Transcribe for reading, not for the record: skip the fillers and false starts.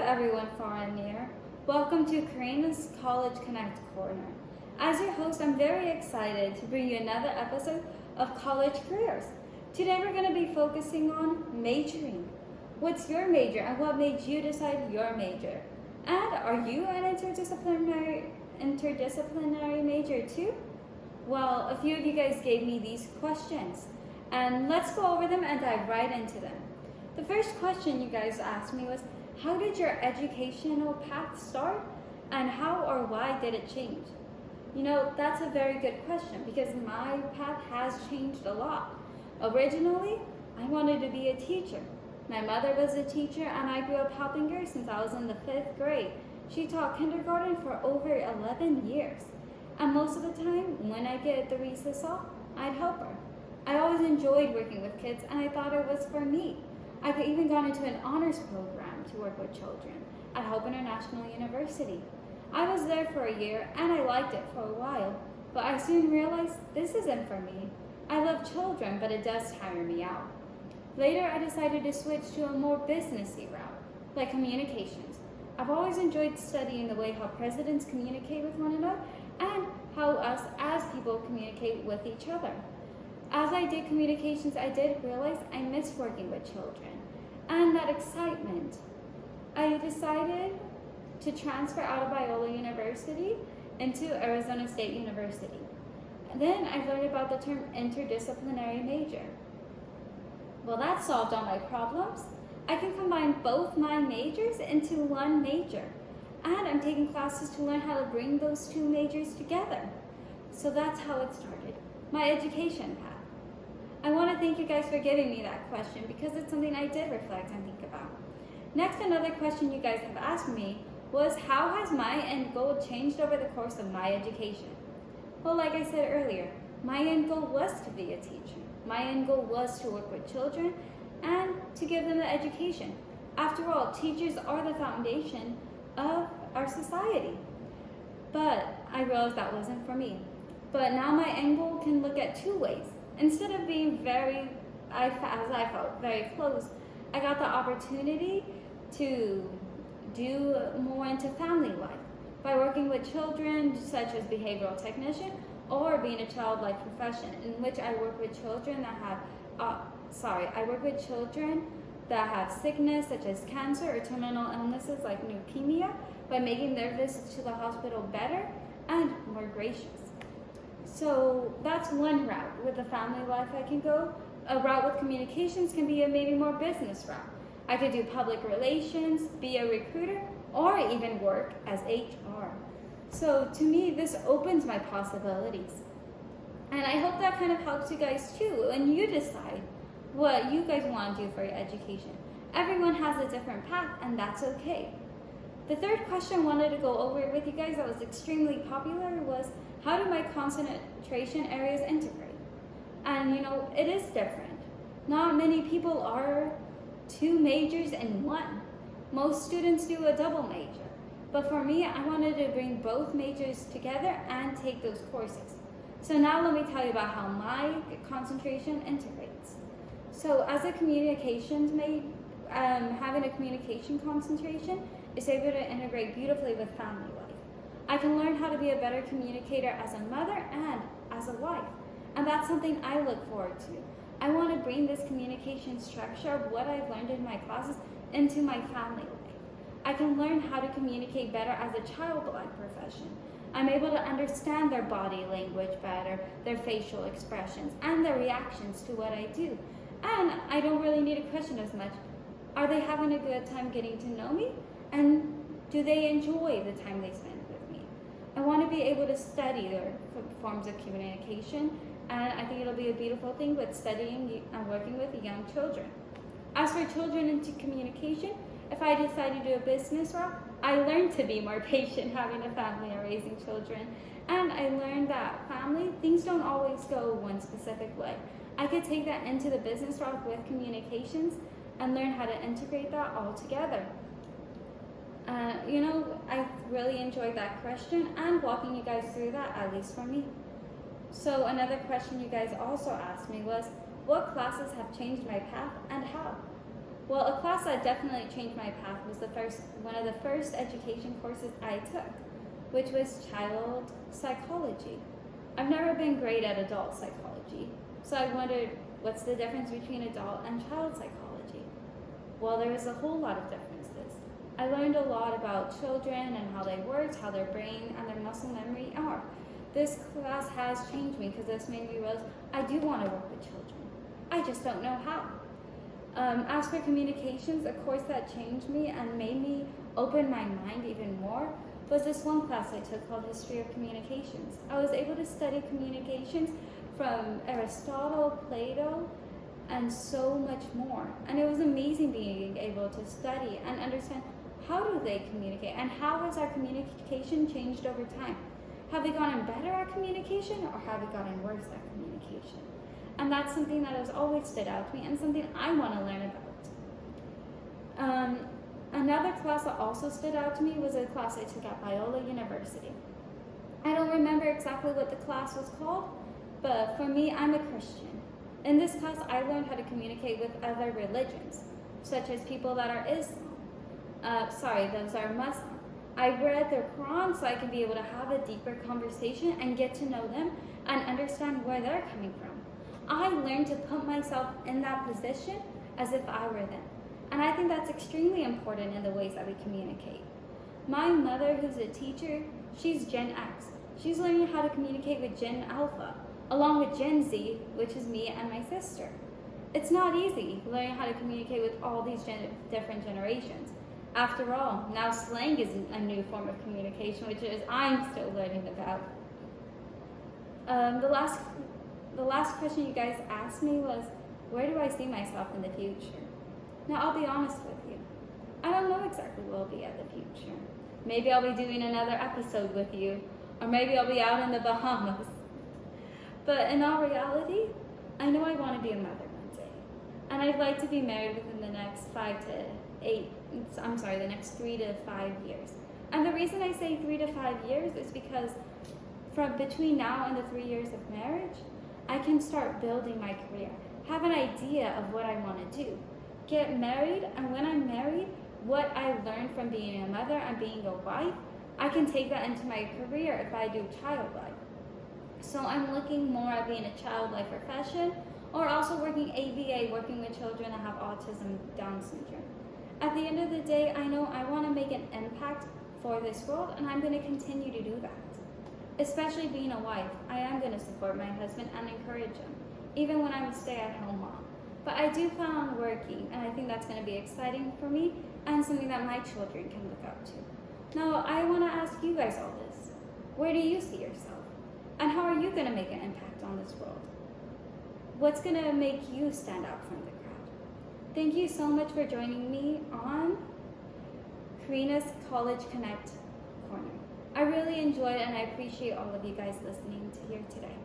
everyone far and near. Welcome to Carina's College Connect Corner. As your host, I'm very excited to bring you another episode of College Careers. Today we're going to be focusing on majoring. What's your major and what made you decide your major? And are you an interdisciplinary major too? Well, a few of you guys gave me these questions, and let's go over them and dive right into them. The first question you guys asked me was, how did your educational path start and how or why did it change? You know, that's a very good question because my path has changed a lot. Originally, I wanted to be a teacher. My mother was a teacher and I grew up helping her since I was in the 5th grade. She taught kindergarten for over 11 years. And most of the time, when I get the recess off, I'd help her. I always enjoyed working with kids and I thought it was for me. I've even gone into an honors program to work with children at Hope International University. I was there for a year and I liked it for a while, but I soon realized this isn't for me. I love children, but it does tire me out. Later, I decided to switch to a more businessy route, like communications. I've always enjoyed studying the way how presidents communicate with one another and how us as people communicate with each other. As I did communications, I did realize I missed working with children and that excitement. I decided to transfer out of Biola University into Arizona State University. Then I learned about the term interdisciplinary major. Well, that solved all my problems. I can combine both my majors into one major. And I'm taking classes to learn how to bring those two majors together. So that's how it started, my education path. I want to thank you guys for giving me that question because it's something I did reflect and think about. Next, another question you guys have asked me was, how has my end goal changed over the course of my education? Well, like I said earlier, my end goal was to be a teacher. My end goal was to work with children and to give them the education. After all, teachers are the foundation of our society. But I realized that wasn't for me. But now my end goal can look at two ways. Instead of being as I felt, very close, I got the opportunity to do more into family life by working with children such as behavioral technician or being a child life profession in which I work with children that have sickness such as cancer or terminal illnesses like leukemia by making their visits to the hospital better and more gracious. So that's one route with the family life I can go. A route with communications can be a maybe more business route. I could do public relations, be a recruiter, or even work as HR. So to me, this opens my possibilities. And I hope that kind of helps you guys too, and you decide what you guys want to do for your education. Everyone has a different path, and that's okay. The third question I wanted to go over with you guys that was extremely popular was, how do my concentration areas integrate? And you know, it is different. Not many people are 2 majors in one. Most students do a double major. But for me, I wanted to bring both majors together and take those courses. So now let me tell you about how my concentration integrates. So as a communications major, having a communication concentration is able to integrate beautifully with family life. I can learn how to be a better communicator as a mother and as a wife. And that's something I look forward to. I want to bring this communication structure of what I've learned in my classes into my family life. I can learn how to communicate better as a child-like profession. I'm able to understand their body language better, their facial expressions, and their reactions to what I do. And I don't really need to question as much. Are they having a good time getting to know me? And do they enjoy the time they spend with me? I want to be able to study their forms of communication, and I think it'll be a beautiful thing with studying and working with young children. As for children into communication, if I decide to do a business route, I learned to be more patient having a family and raising children. And I learned that family, things don't always go one specific way. I could take that into the business route with communications and learn how to integrate that all together. I really enjoyed that question and walking you guys through that, at least for me. So another question you guys also asked me was, what classes have changed my path and how? Well, a class that definitely changed my path was one of the first education courses I took, which was child psychology. I've never been great at adult psychology, so I wondered, what's the difference between adult and child psychology? Well, there was a whole lot of differences. I learned a lot about children and how they worked, how their brain and their muscle memory are. This class has changed me because this made me realize I do want to work with children. I just don't know how. As for communications, a course that changed me and made me open my mind even more was this one class I took called History of Communications. I was able to study communications from Aristotle, Plato, and so much more. And it was amazing being able to study and understand how do they communicate and how has our communication changed over time. Have we gotten better at communication or have we gotten worse at communication? And that's something that has always stood out to me and something I want to learn about. Another class that also stood out to me was a class I took at Biola University. I don't remember exactly what the class was called, but for me, I'm a Christian. In this class, I learned how to communicate with other religions, such as people that are those are Muslim. I read their Quran so I can be able to have a deeper conversation and get to know them and understand where they're coming from. I learned to put myself in that position as if I were them. And I think that's extremely important in the ways that we communicate. My mother, who's a teacher, she's Gen X. She's learning how to communicate with Gen Alpha, along with Gen Z, which is me and my sister. It's not easy learning how to communicate with all these different generations. After all, now slang is a new form of communication, which is I'm still learning about. The last question you guys asked me was, where do I see myself in the future? Now, I'll be honest with you. I don't know exactly where I'll be at the future. Maybe I'll be doing another episode with you, or maybe I'll be out in the Bahamas. But in all reality, I know I want to be a mother one day. And I'd like to be married within the next the next 3 to 5 years. And the reason I say 3 to 5 years is because from between now and the 3 years of marriage, I can start building my career, have an idea of what I want to do, get married, and when I'm married, what I learned from being a mother and being a wife, I can take that into my career if I do child life. So I'm looking more at being a child life profession or also working ABA, working with children that have autism, Down syndrome. At the end of the day, I know I want to make an impact for this world and I'm going to continue to do that. Especially being a wife, I am going to support my husband and encourage him, even when I'm a stay-at-home mom. But I do plan on working, and I think that's going to be exciting for me and something that my children can look up to. Now, I want to ask you guys all this. Where do you see yourself? And how are you going to make an impact on this world? What's going to make you stand out from the crowd? Thank you so much for joining me on Carina's College Connect Corner. I really enjoyed it, and I appreciate all of you guys listening to here today.